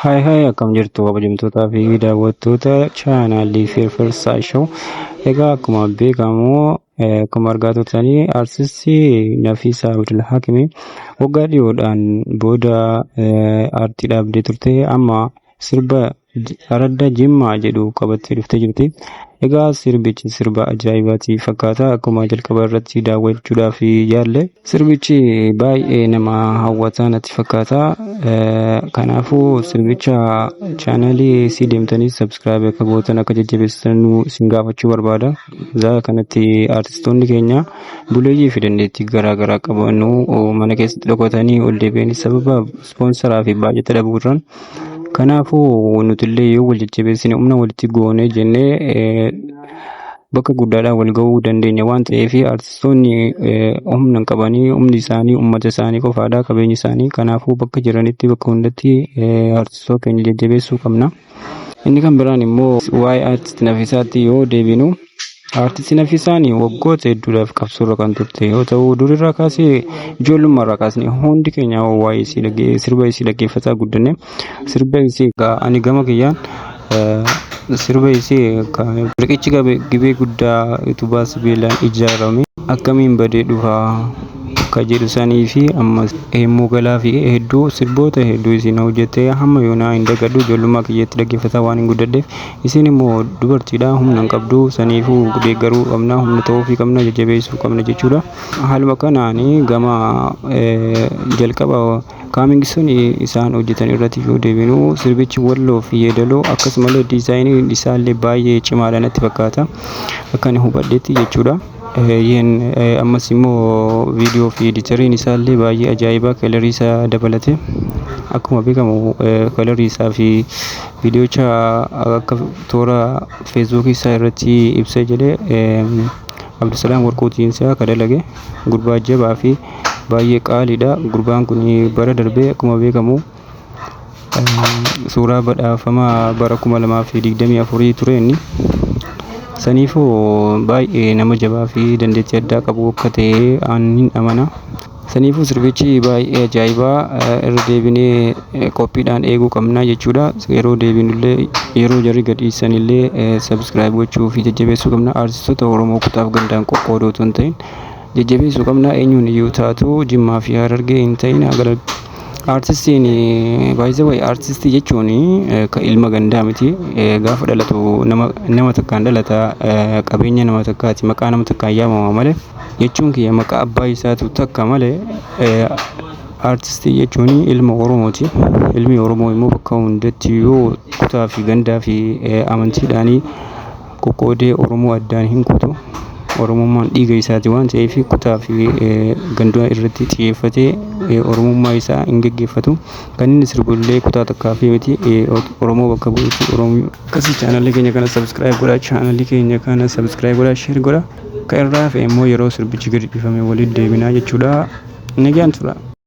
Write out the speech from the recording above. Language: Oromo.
Hayi akkam jirtu kabajamtootaa fi daawwattoota chaanaalii Firfirsaa Show. Egaa akkuma beekamu akkuma argaa turtanii artistii Nafiisaa Abdul Hakimii waggaa dhiyoodhaan booda aartii dhaabdee turte amma sirba Aradda Jimmaa jedhu qabattee dhuftee jirti. Egaa sirbichi sirba ajaa'ibaati fakkaata akkuma jalqaba irratti daawwachuudhaaf yaalle. Sirbichi baay'ee nama hawwataa natti fakkaata. Kanaafuu sirbicha chaanaalii si deemtanii subscribe akka gootan akka jajjabeessan isin gaafachuu barbaada. Zaa kanatti artistoonni keenya buleeyyii fi dandeettii garaagaraa qabannu mana keessatti dhokatanii ol deebi'anii sababa ispoonsaraa fi baajata dhabuurraan kanaafuu nutillee yoo wal jajjabeessine humna walitti goonee jennee bakka guddaadhaan wal ga'uu dandeenya waan ta'eef artistoonni humna qabanii humni isaanii uummata isaanii qofaadha qabeenyi isaanii kanaafuu bakka jiranitti bakka hundatti artistoota keenya jajjabeessuu qabna. Inni kan biraan immoo waa'ee artistii Nafiisaatti yoo deebinu artistii Nafiisaan waggoota hedduudhaaf qabsoorra kan turte yoo ta'u durirraa kaasee ijoollummaarraa kaasnee hundi keenya waa'ee sirba isii dhaggeeffataa guddanne sirba isii ani gama kiyyaan sirba isii riqichi gibee guddaa utubaa sibiilaan ijaarame akkamiin badee dhufaa akka jedhu sanii fi ammas heemmuu galaa fi hedduu sirboota hedduu isiin hojjettee hamma yoonaa hin dagadhu ijoollummaa kiyyaatti dhaggeeffataa waan hin guddaddeef isiin immoo dubartiidha humna hin qabdu saniifuu deeggaruu qabna humna ta'uufii qabna jajjabeessuu qabna jechuudha. Haaluma kanaan gama jalqaba kaamingisuun isaan hojjetan irratti yoo deebinu sirbichi walloo fi yeedaloo akkasumallee diizaayiniin isaallee baay'ee cimaadha natti fakkaata akka ani hubadhetti jechuudha. Yeen ammas immoo viidiyoo fi editariin isaallee baay'ee ajaa'ibaa kalarii isaa dabalate akkuma beekamu kalarii isaa fi viidiyoocha akka toora feesbuukii isaa irratti ibsa jedhee Abdusalaam Warqootiin isaa kadalage gurbaa jabaa fi baay'ee qaaliidha. Gurbaan kun bara darbee akkuma beekamu suuraa badhaafamaa bara 2024 ture inni. Saniifuu baay'ee nama jabaa fi dandeettii addaa qabu akka ta'e ani amana. Saniifuu sirbichi baay'ee ajaa'ibaa irra deebinee qophiidhaan eeguu qabna jechuudha. Yeroo deebinullee yeroo jarri gadhiisanillee subscribe gochuu fi jajjabeessuu qabna. Artistoota Oromoo kutaaf gandaan qoqqoodoo osoo hin ta'in jajjabeessuu qabna. Eenyuun iyyuu taatu Jimmaa fi Harargee hin ta'in artistiin baay'ee artistii jechuun kan ilma gandaa miti gaafa dhalatu nama takkaan dhalata qabeenya nama takkaati maqaa nama takkaan yaamama malee jechuun kiyya maqaa abbaa isaatu takka malee artistii jechuun ilma Oromooti. Ilmi Oromoo immoo bakka hundatti yoo kutaa fi gandaa fi amantiidhaan qoqqoodee Oromoo addaan hin kutu. Oromummaan dhiiga isaati waan ta'eef kutaa fi gandaa irratti xiyyeeffatee Oromummaa isaa hin gaggeeffatu. Kan inni sirbullee kutaa takkaa fi miti Oromoo bakka bu'uuti Oromoo. Akkasii chaanaalii keenya kana subscribe godhaa, chaanaalii keenya kana subscribe godhaa, share godhaa. Kan irraa fi immoo yeroo sirbichi gadi dhiifame waliin deebinaa jechuudha. Nagaan tura.